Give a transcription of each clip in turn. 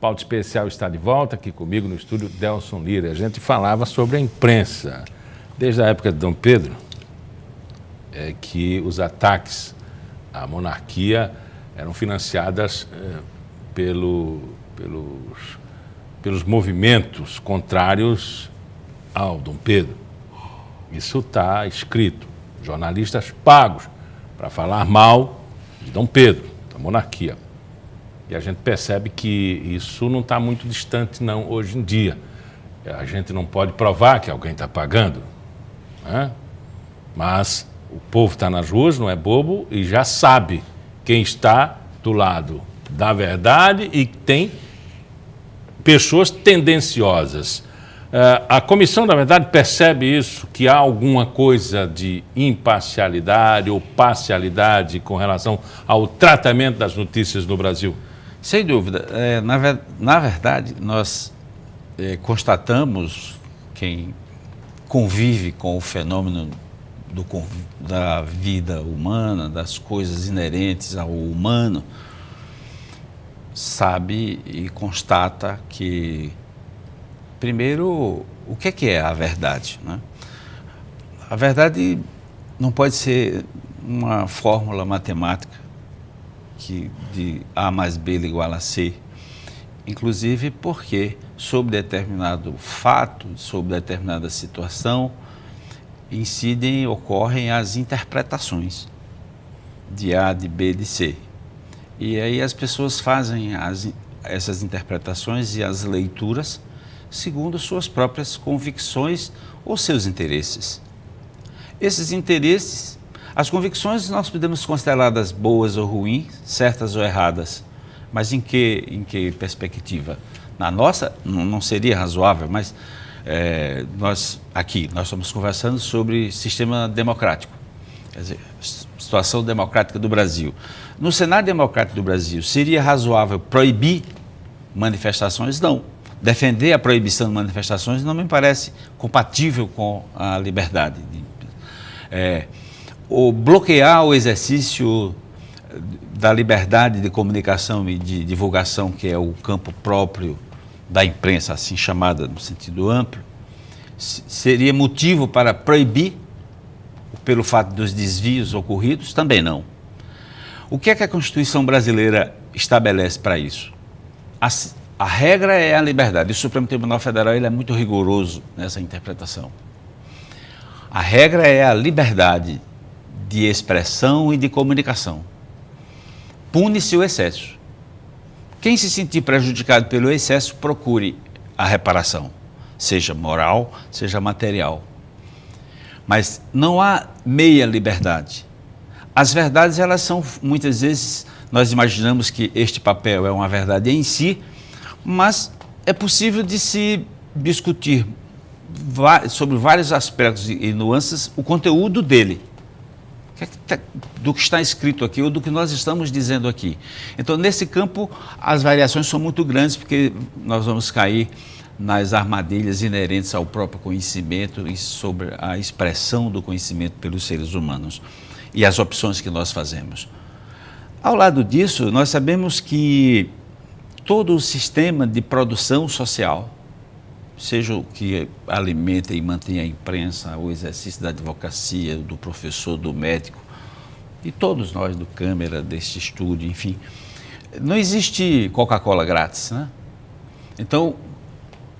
Pauta Especial está de volta, aqui comigo no estúdio Delson Lira. A gente falava sobre a imprensa. Desde a época de Dom Pedro, que os ataques à monarquia eram financiados pelos movimentos contrários ao Dom Pedro. Isso está escrito. Jornalistas pagos para falar mal de Dom Pedro, da monarquia. E a gente percebe que isso não está muito distante, não, hoje em dia. A gente não pode provar que alguém está pagando, né? Mas o povo está nas ruas, não é bobo, e já sabe quem está do lado da verdade e tem pessoas tendenciosas. A Comissão da Verdade percebe isso, que há alguma coisa de imparcialidade ou parcialidade com relação ao tratamento das notícias no Brasil? Sem dúvida. Na verdade, nós constatamos, quem convive com o fenômeno da vida humana, das coisas inerentes ao humano, sabe e constata que, primeiro, o que é a verdade, né? A verdade não pode ser uma fórmula matemática de A mais B igual a C, inclusive porque, sobre determinado fato, sobre determinada situação, ocorrem as interpretações de A, de B, de C. E aí as pessoas fazem essas interpretações e as leituras segundo suas próprias convicções ou seus interesses. Esses interesses, as convicções nós podemos considerá-las boas ou ruins, certas ou erradas, mas em que perspectiva? Na nossa, não seria razoável, mas nós estamos conversando sobre sistema democrático, quer dizer, situação democrática do Brasil. No cenário democrático do Brasil, seria razoável proibir manifestações? Não. Defender a proibição de manifestações não me parece compatível com a liberdade. Ou bloquear o exercício da liberdade de comunicação e de divulgação, que é o campo próprio da imprensa, assim chamada no sentido amplo, seria motivo para proibir, pelo fato dos desvios ocorridos? Também não. O que é que a Constituição brasileira estabelece para isso? A regra é a liberdade. O Supremo Tribunal Federal ele é muito rigoroso nessa interpretação. A regra é a liberdade de expressão e de comunicação. Pune-se o excesso. Quem se sentir prejudicado pelo excesso, procure a reparação, seja moral, seja material. Mas não há meia liberdade. As verdades, elas são, muitas vezes, nós imaginamos que este papel é uma verdade em si, mas é possível de se discutir sobre vários aspectos e nuances o conteúdo dele, do que está escrito aqui ou do que nós estamos dizendo aqui. Então, nesse campo, as variações são muito grandes, porque nós vamos cair nas armadilhas inerentes ao próprio conhecimento e sobre a expressão do conhecimento pelos seres humanos e as opções que nós fazemos. Ao lado disso, nós sabemos que todo o sistema de produção social, seja o que alimenta e mantém a imprensa, o exercício da advocacia, do professor, do médico, e todos nós do Câmara, deste estúdio, enfim, não existe Coca-Cola grátis, né? Então,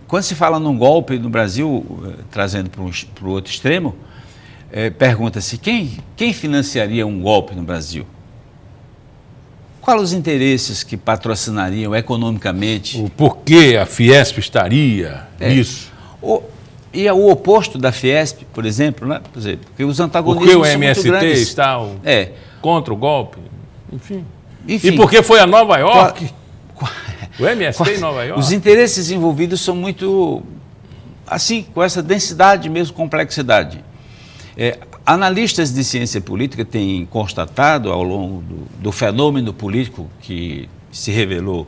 quando se fala num golpe no Brasil, trazendo para o outro extremo, pergunta-se quem financiaria um golpe no Brasil? Quais os interesses que patrocinariam economicamente? O porquê a Fiesp estaria nisso? E o oposto da Fiesp, por exemplo, né? Por exemplo, porque os antagonismos são muito grandes. Porque o MST está contra o golpe? Enfim. E porque foi a Nova York? O MST em Nova York? Os interesses envolvidos são muito, assim, com essa densidade mesmo, complexidade. Analistas de ciência política têm constatado ao longo do fenômeno político que se revelou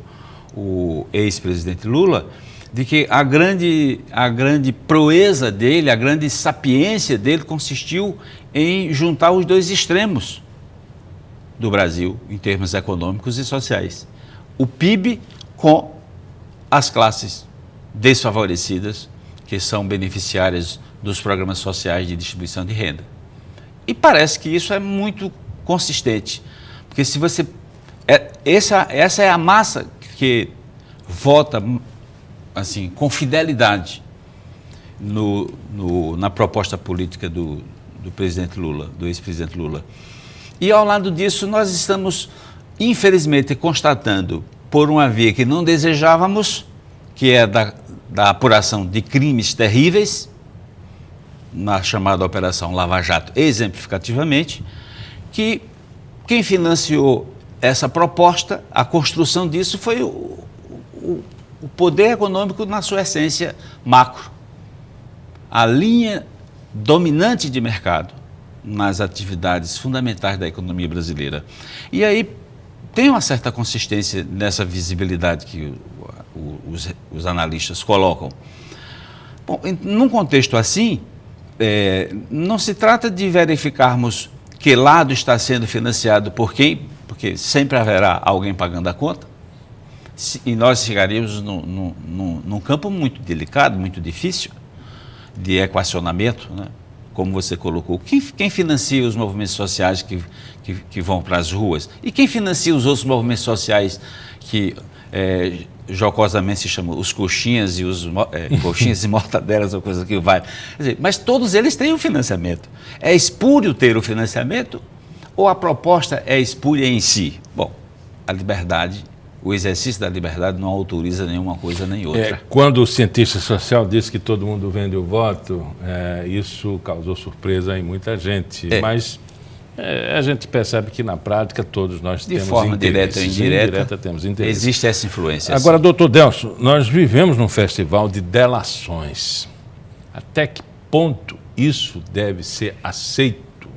o ex-presidente Lula, de que a grande proeza dele, a grande sapiência dele consistiu em juntar os dois extremos. do Brasil em termos econômicos e sociais. O PIB com as classes desfavorecidas, que são beneficiárias dos programas sociais de distribuição de renda. E parece que isso é muito consistente, porque se você... essa é a massa que vota assim, com fidelidade na proposta política do presidente Lula, do ex-presidente Lula. E ao lado disso nós estamos, infelizmente, constatando por uma via que não desejávamos, que é da apuração de crimes terríveis, na chamada Operação Lava Jato, exemplificativamente, que quem financiou essa proposta, a construção disso, foi o poder econômico na sua essência macro. A linha dominante de mercado nas atividades fundamentais da economia brasileira. E aí tem uma certa consistência nessa visibilidade que os analistas colocam. Bom, num contexto assim, não se trata de verificarmos que lado está sendo financiado por quem, porque sempre haverá alguém pagando a conta, e nós chegaríamos num campo muito delicado, muito difícil de equacionamento, né? Como você colocou. Quem financia os movimentos sociais que vão para as ruas? E quem financia os outros movimentos sociais que jocosamente se chamam os coxinhas e coxinhas e mortadelas ou coisa que vai. Quer dizer, mas todos eles têm o financiamento. É espúrio ter o financiamento ou a proposta é espúria em si? Bom, a liberdade, o exercício da liberdade não autoriza nenhuma coisa nem outra. Quando o cientista social disse que todo mundo vende o voto, isso causou surpresa em muita gente, mas a gente percebe que na prática todos nós temos de forma direta ou indireta, temos interesse. Existe essa influência. Agora, doutor Delso, nós vivemos num festival de delações. Até que ponto isso deve ser aceito?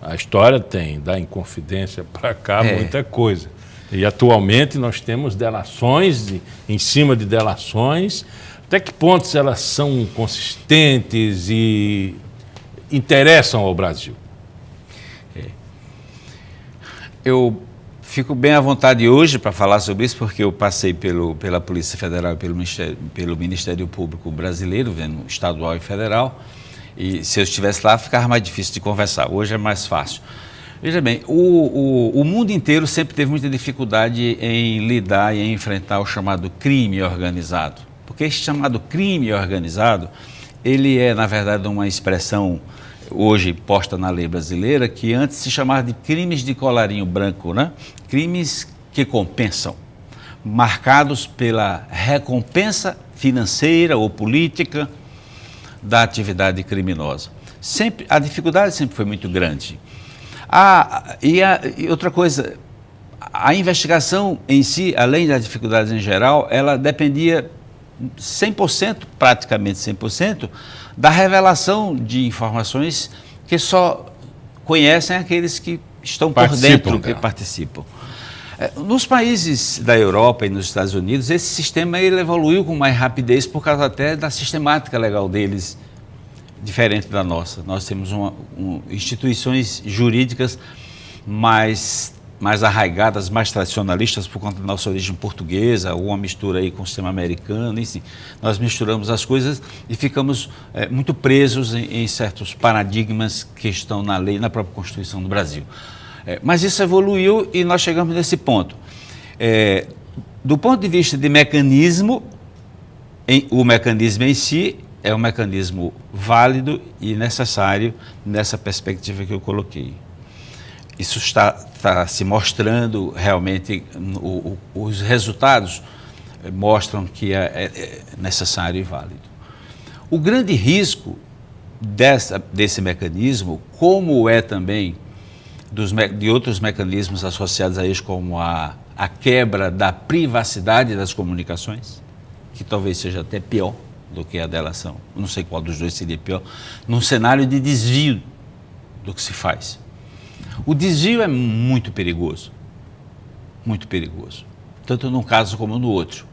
A história tem, da Inconfidência para cá, muita coisa. E atualmente nós temos delações, em cima de delações. Até que pontos elas são consistentes e interessam ao Brasil? Eu fico bem à vontade hoje para falar sobre isso, porque eu passei pela Polícia Federal e pelo Ministério Público Brasileiro, vendo estadual e federal, e se eu estivesse lá ficava mais difícil de conversar. Hoje é mais fácil. Veja bem, o mundo inteiro sempre teve muita dificuldade em lidar e em enfrentar o chamado crime organizado. Porque esse chamado crime organizado, ele é, na verdade, uma expressão hoje posta na lei brasileira, que antes se chamava de crimes de colarinho branco, né? Crimes que compensam, marcados pela recompensa financeira ou política da atividade criminosa. A dificuldade sempre foi muito grande. E outra coisa, a investigação em si, além das dificuldades em geral, ela dependia 100%, praticamente 100%, da revelação de informações que só conhecem aqueles que estão por dentro, que participam. Nos países da Europa e nos Estados Unidos, esse sistema ele evoluiu com mais rapidez por causa até da sistemática legal deles, diferente da nossa. Nós temos instituições jurídicas mais arraigadas, mais tradicionalistas por conta da nossa origem portuguesa, ou uma mistura aí com o sistema americano, enfim. Nós misturamos as coisas e ficamos muito presos em certos paradigmas que estão na lei, na própria Constituição do Brasil. Mas isso evoluiu e nós chegamos nesse ponto. Do ponto de vista de mecanismo, o mecanismo em si é um mecanismo válido e necessário nessa perspectiva que eu coloquei. Isso está se mostrando realmente, os resultados mostram que é necessário e válido. O grande risco desse mecanismo, como é também de outros mecanismos associados a isso, como a quebra da privacidade das comunicações, que talvez seja até pior do que a delação, não sei qual dos dois seria pior, num cenário de desvio do que se faz. O desvio é muito perigoso, tanto num caso como no outro.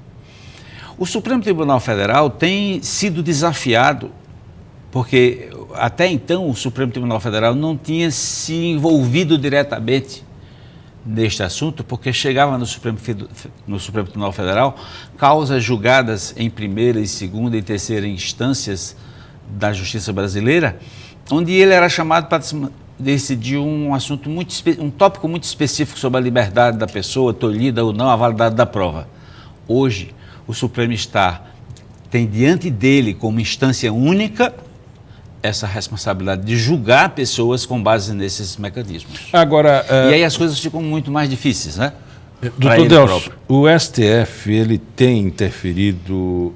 O Supremo Tribunal Federal tem sido desafiado, porque até então o Supremo Tribunal Federal não tinha se envolvido diretamente neste assunto, porque chegava no Supremo Tribunal Federal causas julgadas em primeira e segunda e terceira instâncias da justiça brasileira, onde ele era chamado para decidir um assunto um tópico muito específico sobre a liberdade da pessoa, tolhida ou não a validade da prova. Hoje, o Supremo tem diante dele, como instância única, essa responsabilidade de julgar pessoas com base nesses mecanismos. Agora, e aí as coisas ficam muito mais difíceis, né? Doutor Delcio, o STF ele tem interferido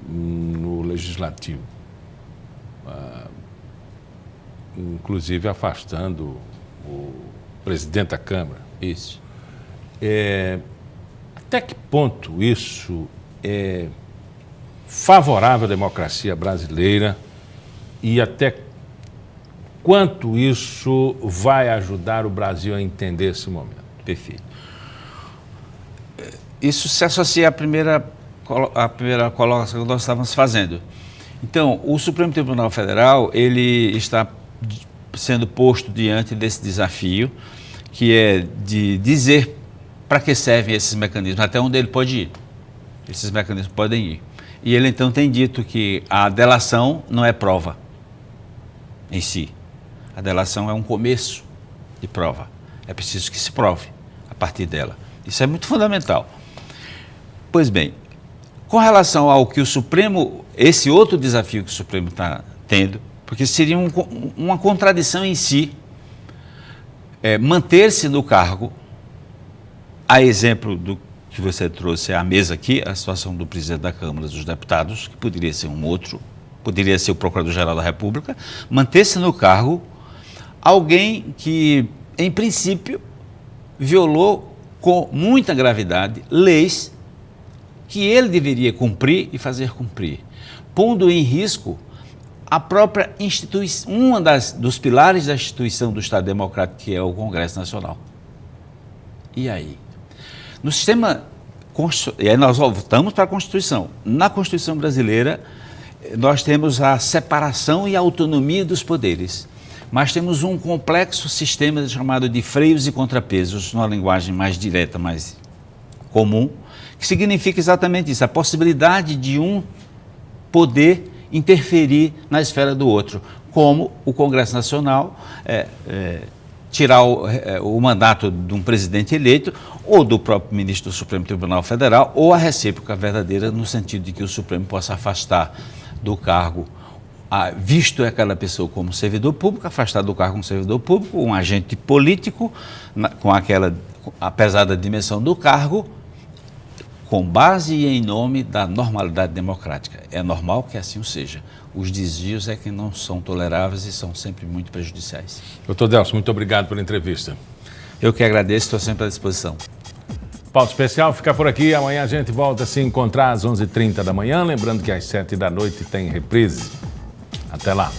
no legislativo, inclusive afastando o presidente da Câmara. Isso. Até que ponto isso é favorável à democracia brasileira e até quanto isso vai ajudar o Brasil a entender esse momento? Perfeito. Isso se associa à primeira colocação que nós estávamos fazendo. Então, o Supremo Tribunal Federal, ele está sendo posto diante desse desafio, que é de dizer para que servem esses mecanismos, até onde ele pode ir. Esses mecanismos podem ir. E ele, então, tem dito que a delação não é prova em si. A delação é um começo de prova. É preciso que se prove a partir dela. Isso é muito fundamental. Pois bem, com relação ao que o Supremo, esse outro desafio que o Supremo está tendo, porque seria uma contradição em si, manter-se no cargo, a exemplo do que você trouxe à mesa aqui, a situação do presidente da Câmara dos Deputados, que poderia ser um outro, poderia ser o Procurador-Geral da República, manter-se no cargo alguém que, em princípio, violou com muita gravidade leis que ele deveria cumprir e fazer cumprir, pondo em risco a própria instituição, dos pilares da instituição do Estado Democrático, que é o Congresso Nacional. E aí? No sistema, e aí nós voltamos para a Constituição. Na Constituição brasileira, nós temos a separação e a autonomia dos poderes, mas temos um complexo sistema chamado de freios e contrapesos, numa linguagem mais direta, mais comum, que significa exatamente isso, a possibilidade de um poder interferir na esfera do outro, como o Congresso Nacional tirar o mandato de um presidente eleito ou do próprio ministro do Supremo Tribunal Federal, ou a recíproca verdadeira, no sentido de que o Supremo possa afastar do cargo, visto aquela pessoa como servidor público, afastar do cargo um servidor público, um agente político, apesar da dimensão do cargo, com base e em nome da normalidade democrática. É normal que assim o seja. Os desvios é que não são toleráveis e são sempre muito prejudiciais. Doutor Delcio, muito obrigado pela entrevista. Eu que agradeço, estou sempre à disposição. Pauta Especial fica por aqui. Amanhã a gente volta a se encontrar às 11h30 da manhã. Lembrando que às 7 da noite tem reprise. Até lá.